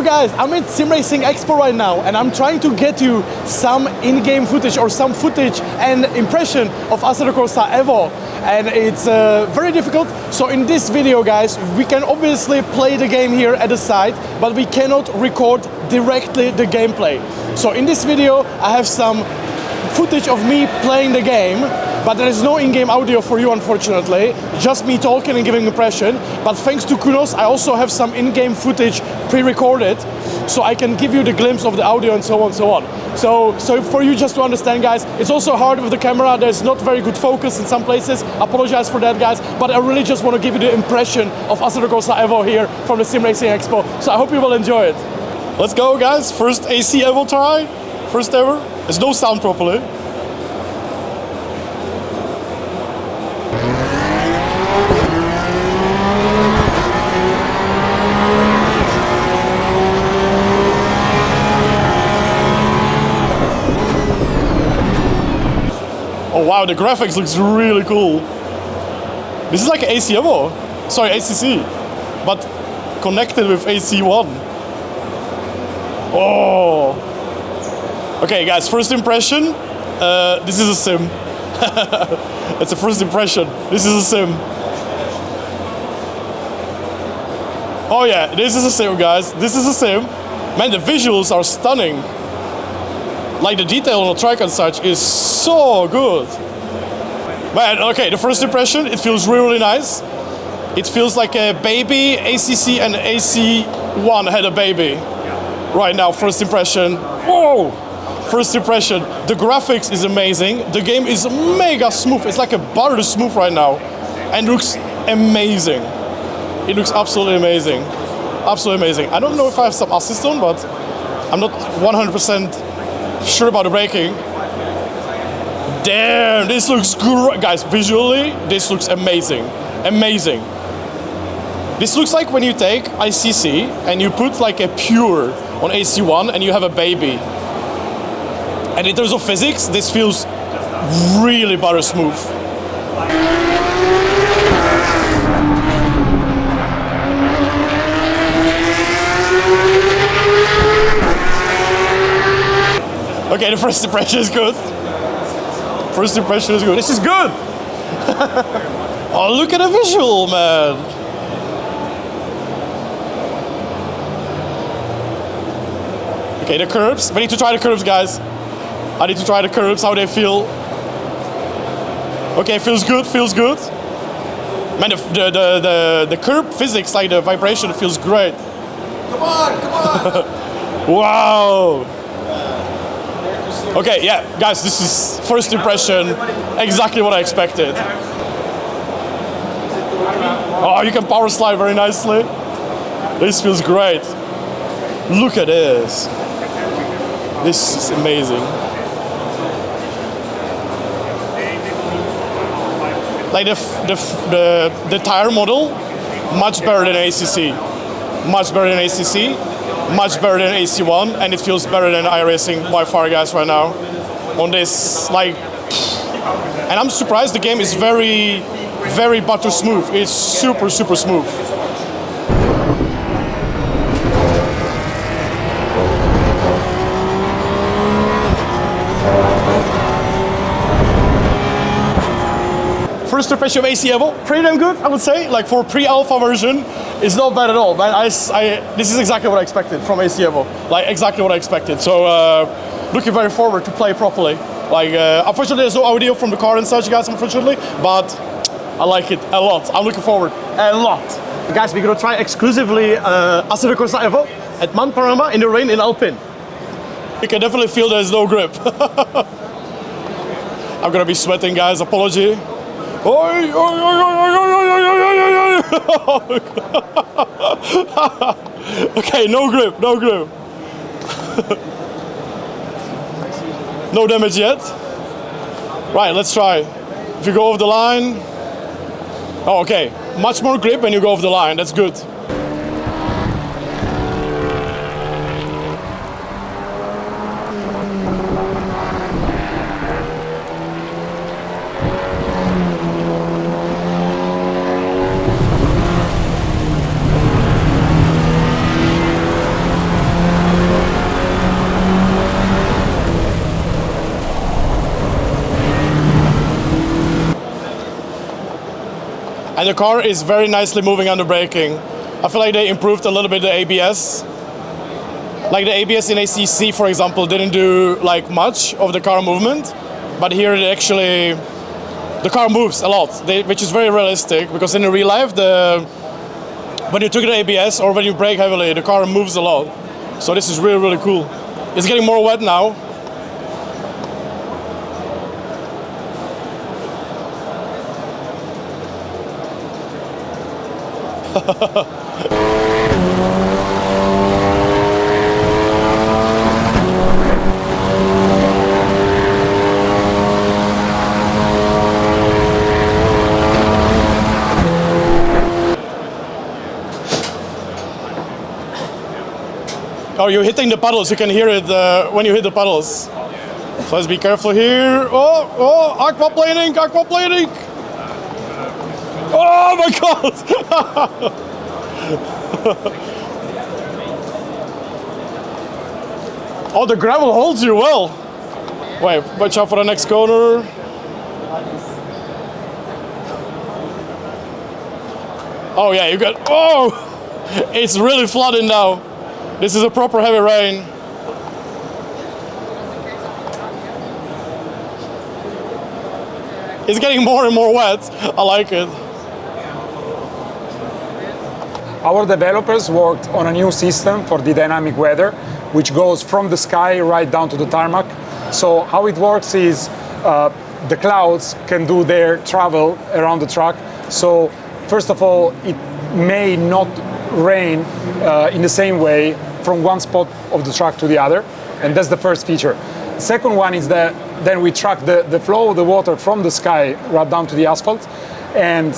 guys, I'm at SimRacing Expo right now and I'm trying to get you some in-game footage or some footage and impression of Assetto Corsa EVO, and it's very difficult. So in this video guys, we can obviously play the game here at the site, but we cannot record directly the gameplay. So in this video I have some footage of me playing the game, but there is no in-game audio for you unfortunately, just me talking and giving impression. But thanks to Kunos, I also have some in-game footage pre-recorded, so I can give you the glimpse of the audio and so on and so on. So for you just to understand guys, it's also hard with the camera, there's not very good focus in some places, apologize for that guys, but I really just want to give you the impression of Assetto Corsa EVO here from the SimRacing Expo, so I hope you will enjoy it. Let's go guys, first AC EVO try, first ever. There's no sound properly. Oh wow, the graphics looks really cool. This is like an AC EVO, sorry ACC, but connected with AC1. Oh. Okay guys, first impression, this is a sim. That's the first impression, this is a sim. Oh yeah, this is a sim guys, this is a sim. Man, the visuals are stunning. Like the detail on the track and such is so good. Man, okay, the first impression, it feels really nice. It feels like a baby, ACC and AC1 had a baby. Right now, first impression, whoa! First impression, the graphics is amazing. The game is mega smooth. It's like a butter smooth right now. And looks amazing. It looks absolutely amazing. Absolutely amazing. I don't know if I have some assist on, but I'm not 100% sure about the braking. Damn, this looks great. Guys, visually, this looks amazing. Amazing. This looks like when you take ICC and you put like a pure on AC1 and you have a baby. And in terms of physics, this feels really butter smooth. Okay, the first impression is good. First impression is good. This is good! Oh, look at the visual, man! Okay, the curbs. We need to try the curbs, guys. I need to try the curbs, how they feel. Okay, feels good, feels good. Man, the curb physics, like the vibration, feels great. Come on, come on! Wow! Okay, yeah, guys, this is first impression, exactly what I expected. Oh, you can power slide very nicely. This feels great. Look at this. This is amazing. Like the tire model, much better than ACC. Much better than ACC. Much better than AC1, and it feels better than iRacing by far, guys, right now. On this, like, and I'm surprised the game is very, very butter smooth. It's super, super smooth. First impression of AC EVO, pretty damn good, I would say. Like for pre-alpha version, it's not bad at all. Man, this is exactly what I expected from AC EVO. Like exactly what I expected. So looking very forward to play properly. Like unfortunately, there's no audio from the car and such, guys. Unfortunately, but I like it a lot. I'm looking forward a lot. Guys, we're gonna try exclusively Assetto Corsa EVO at Manparama in the rain in Alpine. You can definitely feel there's no grip. I'm gonna be sweating, guys. Apology. Okay, no grip, no grip. No damage yet. Right, let's try. If you go off the line. Oh, okay. Much more grip when you go off the line. That's good. and the car is very nicely moving under braking. I feel like they improved a little bit the ABS. Like the ABS in ACC, for example, didn't do like much of the car movement, but here it actually, the car moves a lot, which is very realistic, because in the real life, when you took the ABS or when you brake heavily, the car moves a lot. So this is really, really cool. It's getting more wet now. Oh, you're hitting the puddles. You can hear it when you hit the puddles. So let's be careful here. Oh, aquaplaning, aquaplaning. Oh my God! Oh, the gravel holds you well. Wait, watch out for the next corner. Oh yeah, you got, oh! It's really flooding now. This is a proper heavy rain. It's getting more and more wet. I like it. Our developers worked on a new system for the dynamic weather, which goes from the sky right down to the tarmac. So how it works is the clouds can do their travel around the track. So first of all, it may not rain in the same way from one spot of the track to the other, and that's the first feature. Second one is that then we track the flow of the water from the sky right down to the asphalt, and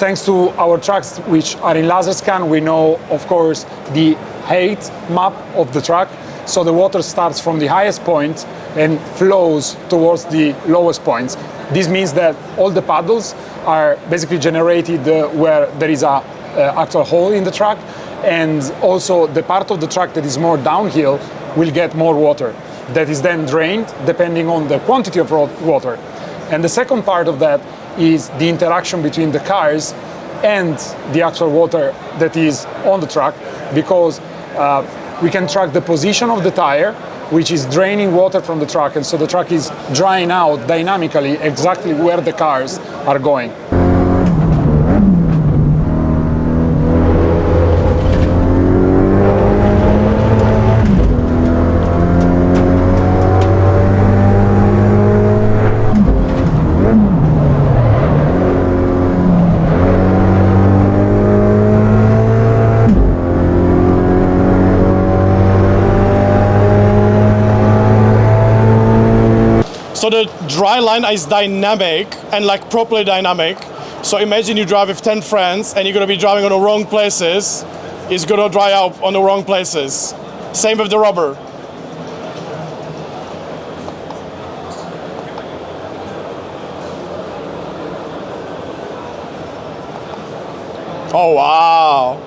thanks to our tracks which are in laser scan, we know of course the height map of the track, so the water starts from the highest point and flows towards the lowest points. This means that all the puddles are basically generated where there is a actual hole in the track, and also the part of the track that is more downhill will get more water that is then drained depending on the quantity of water. And the second part of that is the interaction between the cars and the actual water that is on the track, because we can track the position of the tire, which is draining water from the track, and so the track is drying out dynamically exactly where the cars are going. So the Dryline is dynamic and like properly dynamic. So imagine you drive with 10 friends and you're gonna be driving on the wrong places. It's gonna dry out on the wrong places. Same with the rubber. Oh wow.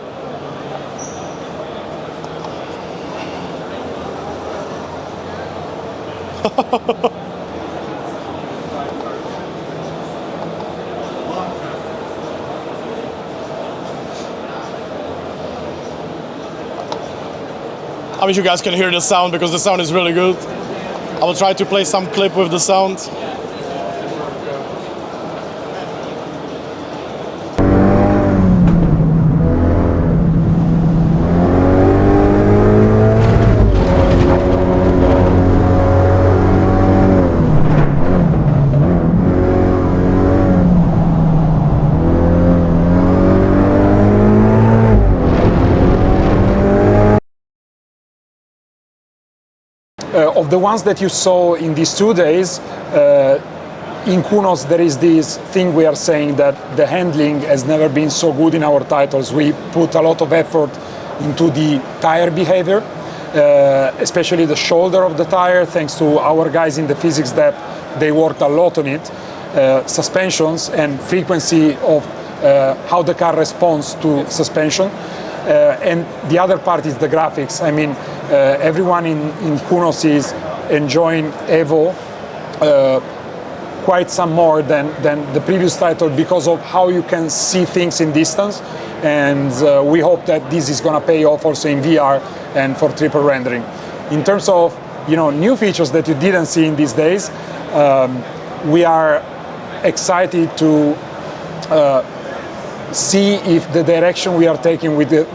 I wish you guys can hear the sound because the sound is really good. I will try to play some clip with the sound. Of the ones that you saw in these 2 days, in Kunos there is this thing we are saying that the handling has never been so good in our titles. We put a lot of effort into the tire behavior, especially the shoulder of the tire, thanks to our guys in the physics lab. They worked a lot on it. Suspensions and frequency of how the car responds to suspension. And the other part is the graphics. I mean, everyone in Kunos is enjoying EVO quite some more than the previous title because of how you can see things in distance, and we hope that this is going to pay off also in VR and for triple rendering. In terms of new features that you didn't see in these days, we are excited to see if the direction we are taking with the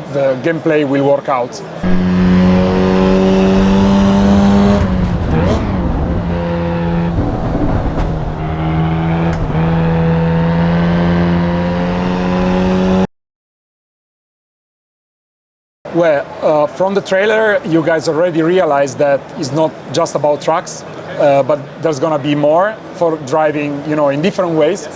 gameplay will work out. Well, from the trailer, you guys already realized that it's not just about trucks, but there's going to be more for driving, in different ways.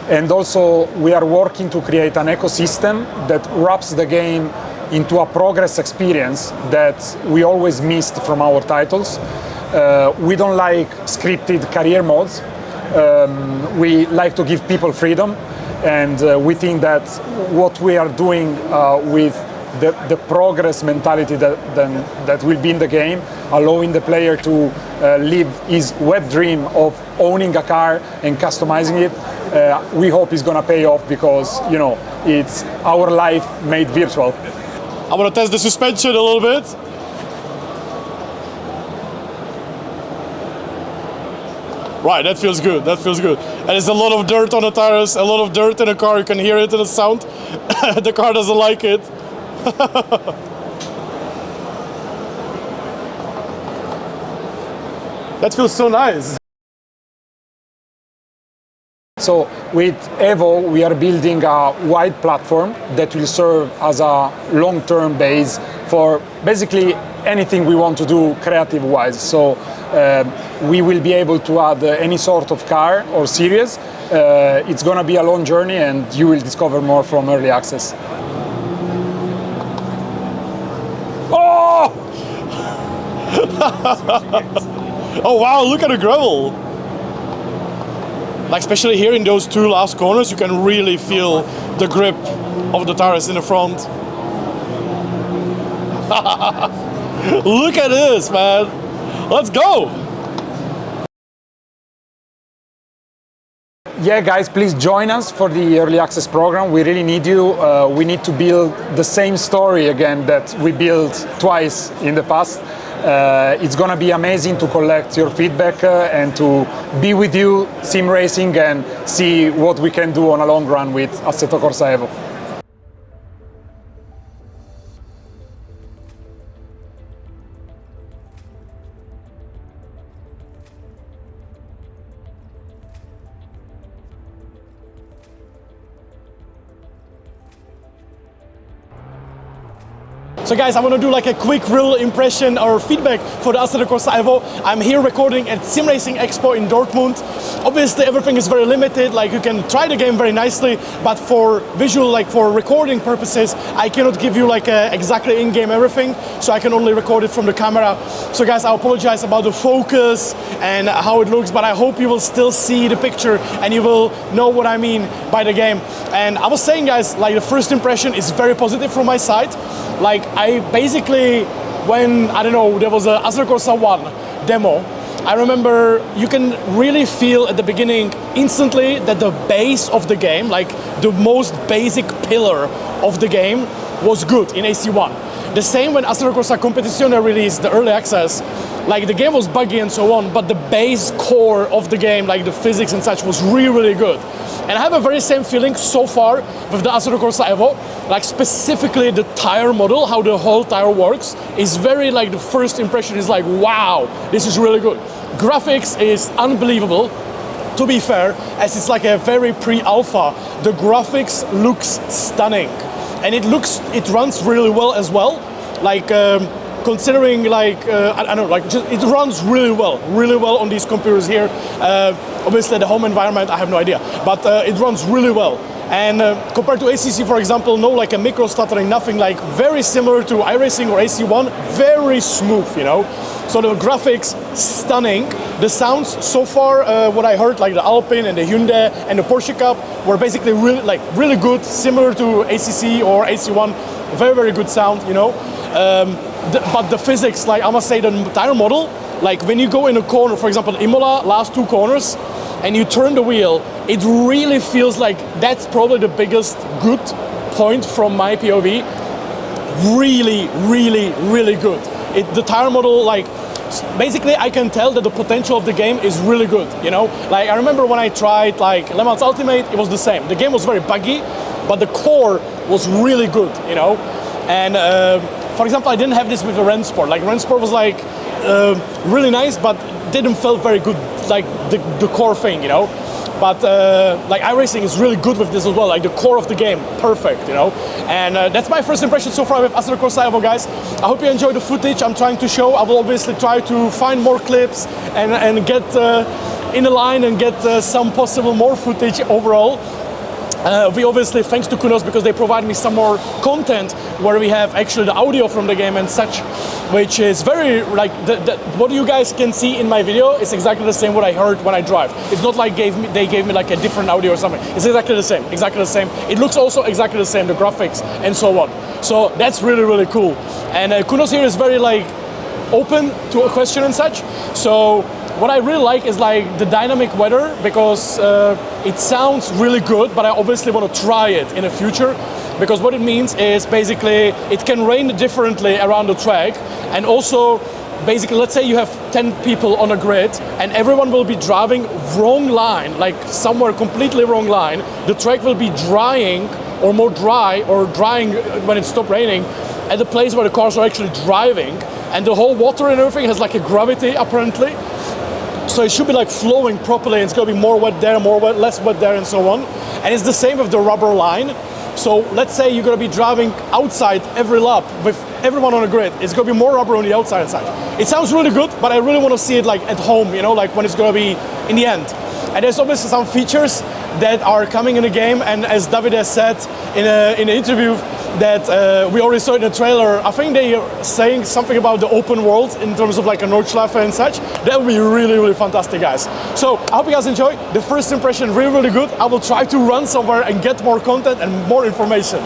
And also, we are working to create an ecosystem that wraps the game into a progress experience that we always missed from our titles. We don't like scripted career modes. We like to give people freedom, and we think that what we are doing with the progress mentality that will be in the game, allowing the player to live his wet dream of owning a car and customizing it, we hope is going to pay off because, it's our life made virtual. I'm going to test the suspension a little bit. Right, that feels good, that feels good. And there's a lot of dirt on the tires, a lot of dirt in the car, you can hear it in the sound. The car doesn't like it. That feels so nice. So with EVO, we are building a wide platform that will serve as a long-term base for basically anything we want to do creative-wise. So we will be able to add any sort of car or series. It's going to be a long journey, and you will discover more from early access. Oh! Oh wow, look at the gravel. Like especially here in those two last corners, you can really feel the grip of the tires in the front. Look at this, man. Let's go. Yeah, guys, please join us for the early access program. We really need you. We need to build the same story again that we built twice in the past. It's going to be amazing to collect your feedback and to be with you, sim racing, and see what we can do on a long run with Assetto Corsa EVO. So guys, I want to do like a quick real impression or feedback for the Assetto Corsa EVO. I'm here recording at SimRacing Expo in Dortmund. Obviously everything is very limited, like you can try the game very nicely, but for visual, like for recording purposes, I cannot give you like exactly in-game everything, so I can only record it from the camera. So guys, I apologize about the focus and how it looks, but I hope you will still see the picture and you will know what I mean by the game. And I was saying guys, like the first impression is very positive from my side. Like I basically, when, I don't know, there was a Assetto Corsa 1 demo, I remember you can really feel at the beginning instantly that the base of the game, like the most basic pillar of the game was good in AC1. The same when Assetto Corsa Competizione released the early access, like the game was buggy and so on, but the base core of the game, like the physics and such, was really, really good. And I have a very same feeling so far with the Assetto Corsa EVO, like specifically the tire model, how the whole tire works, is very like the first impression is like, wow, this is really good. Graphics is unbelievable. To be fair, as it's like a very pre-alpha, the graphics looks stunning. And it runs really well as well. Like, considering like, I don't know, like just, it runs really well on these computers here. Obviously the home environment, I have no idea, but it runs really well. And compared to ACC, for example, no like a micro stuttering, nothing, like very similar to iRacing or AC1, very smooth, you know. So the graphics, stunning. The sounds, so far, what I heard, like the Alpine and the Hyundai and the Porsche Cup, were basically really good, similar to ACC or AC1. Very, very good sound, you know. But the physics, like I must say, the tire model, like when you go in a corner, for example, Imola, last two corners, and you turn the wheel, it really feels like that's probably the biggest good point from my POV. Really, really, really good. The tire model, like, basically I can tell that the potential of the game is really good, you know? Like, I remember when I tried like Le Mans Ultimate, it was the same. The game was very buggy, but the core was really good, you know? And for example, I didn't have this with the Rennsport. Like, Rennsport was like really nice, but didn't feel very good, like the core thing, you know? But like, iRacing is really good with this as well, like the core of the game, perfect, you know? And that's my first impression so far with Assetto Corsa EVO, guys. I hope you enjoy the footage I'm trying to show. I will obviously try to find more clips and get in the line and get some possible more footage overall. We obviously, thanks to Kunos, because they provide me some more content where we have actually the audio from the game and such, which is very, like, what you guys can see in my video is exactly the same what I heard when I drive. It's not like they gave me like a different audio or something. It's exactly the same, exactly the same. It looks also exactly the same, the graphics and so on. So that's really, really cool. And Kunos here is very like open to a question and such. So what I really like is like the dynamic weather, because it sounds really good, but I obviously want to try it in the future, because what it means is basically it can rain differently around the track. And also, basically, let's say you have 10 people on a grid and everyone will be driving wrong line, like somewhere completely wrong line. The track will be drying or more dry, or drying when it stopped raining at the place where the cars are actually driving, and the whole water and everything has like a gravity apparently. So it should be like flowing properly, and it's going to be more wet there, more wet, less wet there, and so on. And it's the same with the rubber line. So let's say you're going to be driving outside every lap with everyone on the grid. It's going to be more rubber on the outside and such. It sounds really good, but I really want to see it like at home, you know, like when it's going to be in the end. And there's obviously some features that are coming in the game, and as Davide has said in an interview that we already saw in the trailer, I think they are saying something about the open world in terms of like a Nordschleife and such. That would be really, really fantastic, guys. So I hope you guys enjoy. The first impression really, really good. I will try to run somewhere and get more content and more information.